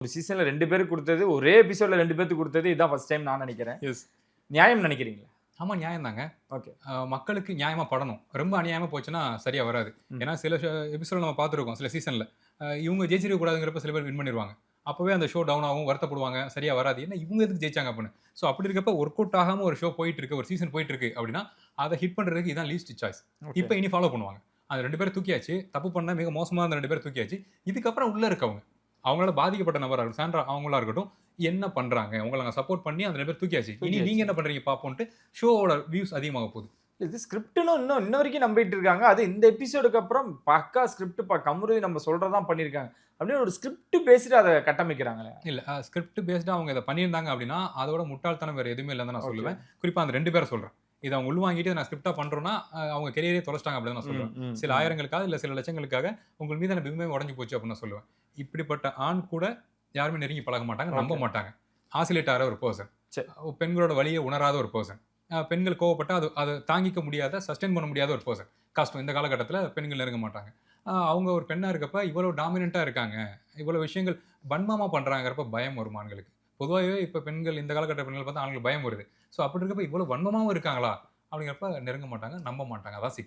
ஒரு சீசன்ல 2 பேருக்கு குடுத்தது, ஒரே எபிசோட்ல 2 பேத்துக்கு குடுத்தது இதான் ஃபர்ஸ்ட் டைம் நான் நெனைக்கிறேன். எஸ். நியாயம் நெனைக்கிறீங்களா? ஆமா நியாயம் தாங்க. ஓகே. மக்களுக்கு நியாயமா படணும். ரொம்ப அநியாயமா போச்சுன்னா சரியா வராது. ம். ஏன்னா சில எபிசோட் நம்ம பார்த்துருக்கோம் சில சீசன்ல. இவங்க ஜெயிச்சிருக்க கூடாதுங்கிறப்ப சில பேர் வின் பண்ணிருவாங்க. அப்பவே அந்த ஷோ டவுன் ஆகும், வருத்தப்படுவாங்க, சரியா வராது. ஏன்னா இவங்க எதுக்கு ஜெயிச்சாங்க அப்படின்னு. ஸோ அப்படி இருக்கப்ப ஒர்க் அவுட் ஆகாம ஒரு ஷோ போயிட்டு இருக்கு, ஒரு சீசன் போயிட்டு இருக்கு அப்படின்னா, அத ஹிட் பண்றதுக்கு இதான் லீஸ்ட் சாய்ஸ். ஓகே. இப்ப இனி ஃபாலோ பண்ணுவாங்க. அந்த 2 பேர தூக்கியாச்சு. தப்பு பண்ண மிக மோசமான அந்த 2 பேர தூக்கியாச்சு. இதுக்கப்புறம் உள்ள இருக்கவங்க. அவங்களால பாதிக்கப்பட்ட நபரா இருக்கட்டும், சாண்ட்ரா அவங்களா இருக்கட்டும், என்ன பண்றாங்க? உங்கள நாங்க சப்போர்ட் பண்ணி அந்த 2 பேர தூக்கியாச்சு. இனி தூக்கியாச்சு. நீங்க என்ன பண்றீங்க பார்ப்போம்ன்ட்டு ஷோவோட வியூஸ் அதிகமாக போகுது. இது ஸ்கிரிப்ட்ன்னு இன்ன வரைக்கும் நம்பிட்டு இருக்காங்க. அது இந்த எபிசோடுக்கு அப்புறம் பக்கா ஸ்கிரிப்ட் கமருதீன் நம்ம சொல்றதான் பண்ணியிருக்காங்க. அப்படின்னு ஒரு ஸ்கிரிப்ட் பேசிட்டு அத கட்டமைக்கிறாங்களே. இல்ல ஸ்கிரிப்ட் பேஸ்டா அவங்க இத பண்ணியிருந்தாங்க அப்படின்னா, அதோட முட்டாள்தனம் வேற எதுவுமே இல்லன்னு நான் ஓகே. சொல்லுவேன். குறிப்பா அந்த 2 பேர சொல்றேன். இத அவங்க உள்வாங்கிட்டு நான் ஸ்கிரிப்ட்டா பண்றோம்னா, அவங்க கரியரே தொலைச்சிட்டாங்க அப்படின்னு நான் சொல்லுவேன். சில ஆயிரங்களுக்காக இல்ல சில லட்சங்களுக்காக உங்கள் மீதான பிம்பமே உடைஞ்சு போச்சு அப்படின்னு நான் சொல்லுவேன். இப்படிப்பட்ட ஆண் கூட யாருமே நெருங்கி பழக மாட்டாங்க, நம்ப ஓகே. மாட்டாங்க. ஆசிலேட் ஆற ஒரு பெர்சன். சரி. பெண்களோட வலிய உணராத ஒரு பெர்சன். பெண்கள் கோவப்பட்டா அத தாங்கிக்க முடியாத, சஸ்டெயின் பண்ண முடியாத ஒரு பெர்சன். கஷ்டம். இந்த காலகட்டத்தில பெண்கள் நெருங்க மாட்டாங்க. அவங்க ஒரு பெண்ணா இருக்கப்ப இவ்வளவு டாமினன்ட்டா இருக்காங்க. இவ்வளவு விஷயங்கள் வன்மமா பண்றாங்கறப்ப பயம் வரும் ஆண்களுக்கு. பொதுவாவே இப்ப பெண்கள் இந்த காலகட்ட பெண்கள் பார்த்தா ஆண்களுக்கு பயம் வருது. அப்படி இருக்கப்ப இவ்வளவு வன்மமாவும் இருக்காங்களா? அப்படிங்கிறப்ப நெருங்க மாட்டாங்க, நம்ப மாட்டாங்க. அதான் சிக்கல்.